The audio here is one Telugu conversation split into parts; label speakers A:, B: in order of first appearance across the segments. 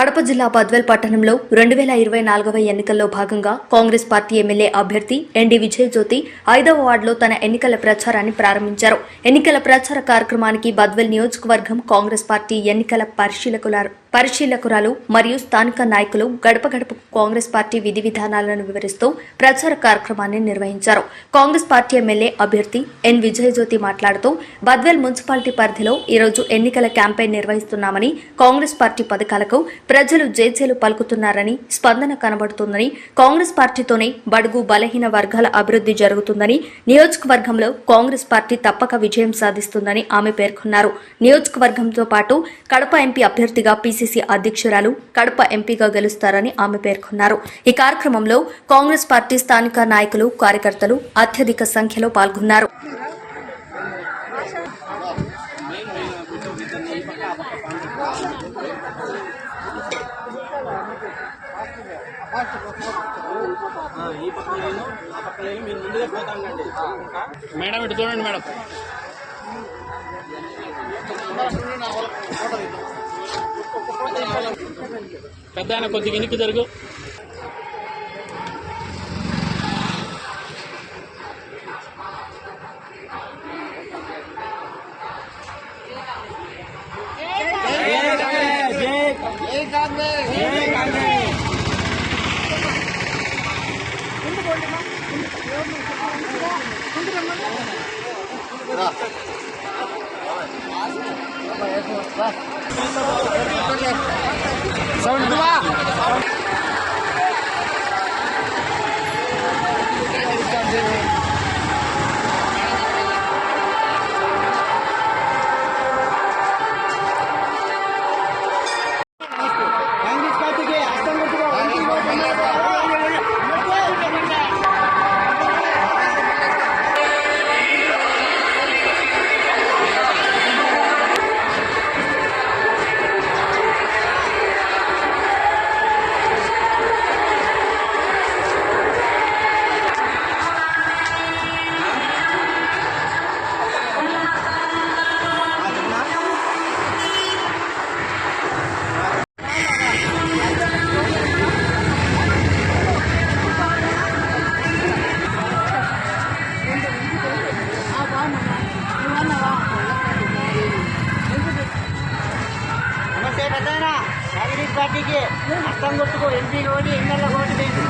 A: కడప జిల్లా బద్వేల్ పట్టణంలో 2024 ఎన్నికల్లో భాగంగా కాంగ్రెస్ పార్టీ ఎమ్మెల్యే అభ్యర్థి ఎన్డీ విజయజ్యోతి 5వ వార్డులో తన ఎన్నికల ప్రచారాన్ని ప్రారంభించారు. ఎన్నికల ప్రచార కార్యక్రమానికి బద్వేల్ నియోజకవర్గం కాంగ్రెస్ పార్టీ ఎన్నికల పరిశీలకురాలు మరియు స్థానిక నాయకులు గడప గడపకు కాంగ్రెస్ పార్టీ విధి విధానాలను వివరిస్తూ ప్రచార కార్యక్రమాన్ని నిర్వహించారు. కాంగ్రెస్ పార్టీ ఎమ్మెల్యే అభ్యర్థి ఎన్ విజయజ్యోతి మాట్లాడుతూ బద్వేల్ మున్సిపాలిటీ పరిధిలో ఈరోజు ఎన్నికల క్యాంపెయిన్ నిర్వహిస్తున్నామని, కాంగ్రెస్ పార్టీ పథకాలకు ప్రజలు జేజేలు పలుకుతున్నారని, స్పందన కనబడుతుందని, కాంగ్రెస్ పార్టీతోనే బడుగు బలహీన వర్గాల అభివృద్ధి జరుగుతుందని, నియోజకవర్గంలో కాంగ్రెస్ పార్టీ తప్పక విజయం సాధిస్తుందని ఆమె పేర్కొన్నారు. నియోజకవర్గంతో పాటు కడప ఎంపీ అభ్యర్థిగా పిసిసి అధ్యక్షురాలు, కడప ఎంపీగా గెలుస్తారని ఆమె పేర్కొన్నారు. ఈ కార్యక్రమంలో కాంగ్రెస్ పార్టీ స్థానిక నాయకులు, కార్యకర్తలు అత్యధిక సంఖ్యలో పాల్గొన్నారు.
B: మేడం ఇటు చూడండి మేడం. పెద్ద ఆయన కొద్దిగా ఇనికి జరుగు.
C: కాంగ్రెస్ పార్టీకి అర్థం కొట్టుకో, ఎంపీ ఓడి ఎమ్మెల్యే ఓటు లేదు.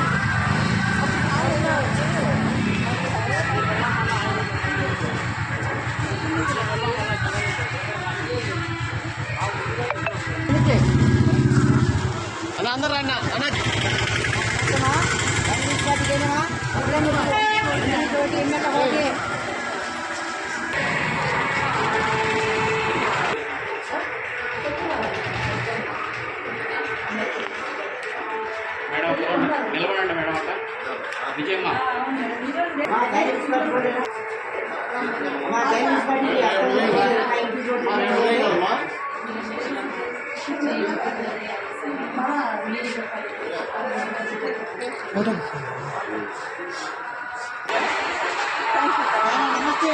B: అన్న అందరు రండి అన్న.
C: కాంగ్రెస్ పార్టీకి ఏమా ఓటు ఎమ్మెల్యే ఓటు.
B: నిలబడండి మేడం. అక్క విజయమ్మ
C: నమస్తే.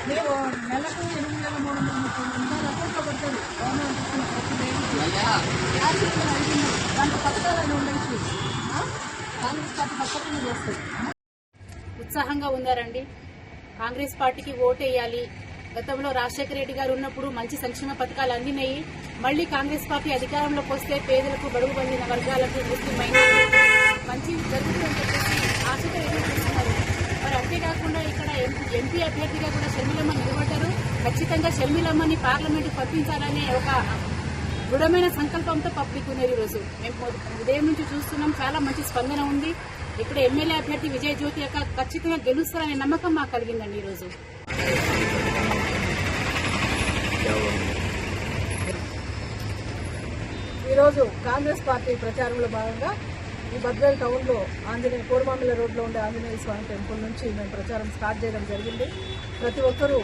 C: మేము నెలకు 8,330 రూపాయలు పడుతుంది గవర్నమెంట్ ఇచ్చిన ప్రతి గ్యాస్ సిలిండర్ అడిగింది దాంట్లో పథకాలను ఉండేసి కాంగ్రెస్ పార్టీ పథకం చేస్తుంది.
D: ఉత్సాహంగా ఉన్నారండి. కాంగ్రెస్ పార్టీకి ఓటేయాలి. గతంలో రాజశేఖర రెడ్డి గారు ఉన్నప్పుడు మంచి సంక్షేమ పథకాలు అందినాయి. మళ్లీ కాంగ్రెస్ పార్టీ అధికారంలోకి వస్తే పేదలకు, బడుగు బందిన వర్గాలకు, ముస్లిం మైనారిటీలకు మంచి జరుగుతుందని చెప్పేసి ఆశతో ఎదురు చూస్తున్నారు. మరి అంతేకాకుండా ఇక్కడ ఎంపీ అభ్యర్థిగా కూడా షర్మిలమ్మ నిలబడ్డారు. ఖచ్చితంగా షర్మిలమ్మని పార్లమెంటుకు పంపించాలనే ఒక దృఢమైన సంకల్పంతో పబ్లిక్ ఉన్నారు. ఈరోజు మేము ఉదయం నుంచి చూస్తున్నాం, చాలా మంచి స్పందన ఉంది. ఇక్కడ ఎమ్మెల్యే అభ్యర్థి విజయ్ జ్యోతి ఖచ్చితంగా గెలుస్తారనే నమ్మకం మాకు కలిగిందండి. ఈరోజు
C: ఈరోజు కాంగ్రెస్ పార్టీ ప్రచారంలో భాగంగా ఈ బద్వేల్ టౌన్లో ఆంజనేయ కోరమామిల రోడ్లో ఉండే ఆంజనేయ స్వామి టెంపుల్ నుంచి మేము ప్రచారం స్టార్ట్ చేయడం జరిగింది. ప్రతి ఒక్కరూ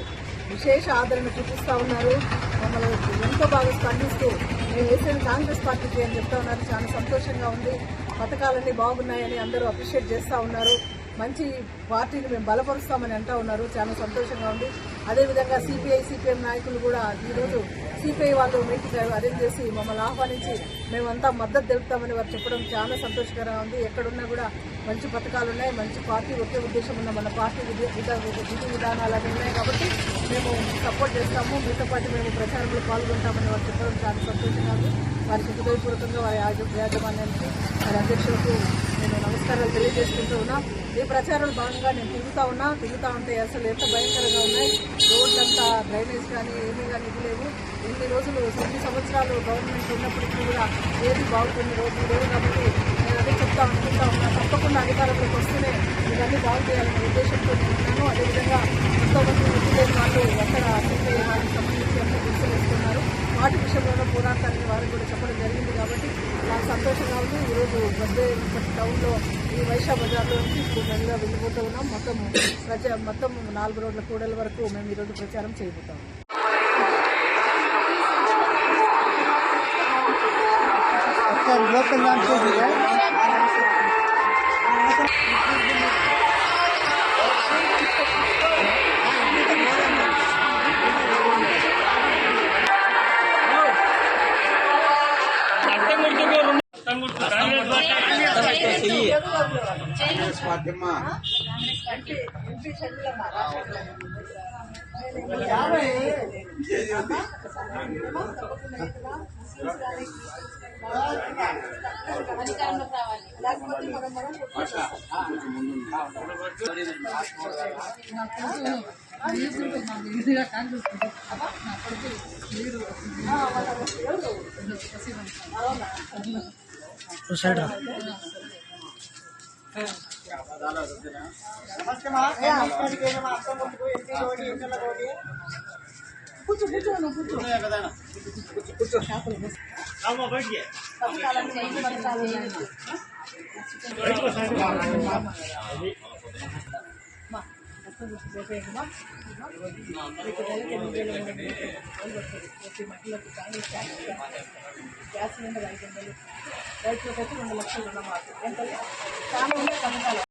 C: విశేష ఆదరణ చూపిస్తూ ఉన్నారు. మమ్మల్ని ఎంతో బాగా స్పందిస్తూ మేము వేసిన కాంగ్రెస్ పార్టీకి అని చెప్తా ఉన్నారు. చాలా సంతోషంగా ఉంది. పథకాలన్నీ బాగున్నాయని అందరూ అప్రిషియేట్ చేస్తూ ఉన్నారు. మంచి పార్టీని మేము బలపరుస్తామని అంటూ ఉన్నారు. చాలా సంతోషంగా ఉంది. అదేవిధంగా సిపిఐ, సిపిఎం నాయకులు కూడా ఈరోజు సిపిఐ వాళ్ళు మీటింగ్ అరేంజ్ చేసి మమ్మల్ని ఆహ్వానించి మేమంతా మద్దతు తెలుపుతామని వారు చెప్పడం చాలా సంతోషకరంగా ఉంది. ఎక్కడున్నా కూడా మంచి పథకాలు ఉన్నాయి, మంచి పార్టీ ఒకే ఉద్దేశం ఉన్న మన పార్టీ విధి విధానాలు అన్నీ ఉన్నాయి కాబట్టి మేము సపోర్ట్ చేస్తాము. మీతో పాటు మేము ప్రచారంలో పాల్గొంటామని వారు చెప్పడం చాలా సంతోషంగా ఉంది. వారికి హృదయపూర్వకంగా వారి యాజమాన్యానికి, వారి అధ్యక్షులకు నేను నమస్కారాలు తెలియజేసుకుంటూ ఉన్నాం. ఈ ప్రచారంలో భాగంగా నేను తిరుగుతూ ఉంటే అసలు ఎంత భయంకరంగా ఉన్నాయి. రోడ్లంతా డ్రైనేజ్ కానీ ఏమీ కానీ ఇది లేవు. ఇన్ని రోజులు 9 సంవత్సరాలు గవర్నమెంట్ ఉన్నప్పటికీ కూడా ఏది బాగుంటుంది, రోడ్లు లేవు. కాబట్టి నేను అదే అనుకుంటా ఉన్నా. తప్పకుండా అధికారంలోకి వస్తూనే ఇవన్నీ బాగు చేయాలనే ఉద్దేశంతో ఉన్నాను. అదేవిధంగా ఎంతోమంది వృత్తి లేని వాళ్ళు ఎక్కడ సిపిఐ వాళ్ళకి సంబంధించి ఎంత గుర్తులు వేస్తున్నారు. వాటి విషయంలో పోరాటాన్ని వారికి కూడా చెప్పడం జరిగింది. కాబట్టి నాకు సంతోషంగా ఉంది. ఈరోజు బద్వేల్ టౌన్లో ఈ వైశా బజార్లో నుంచి ఇప్పుడు మెల్లగా వెళ్ళిపోతూ ఉన్నాం. మొత్తం 4 రోడ్ల కూడల వరకు మేము ఈరోజు ప్రచారం చేయబోతాం. లోకల్
D: అధికారంలోకి రావాలి. గ్యాస్ సిలిండర్ 500, రైతులకు 2 లక్షలు రుణమాఫీ. చాలా ఉన్నాయి పథకాలు.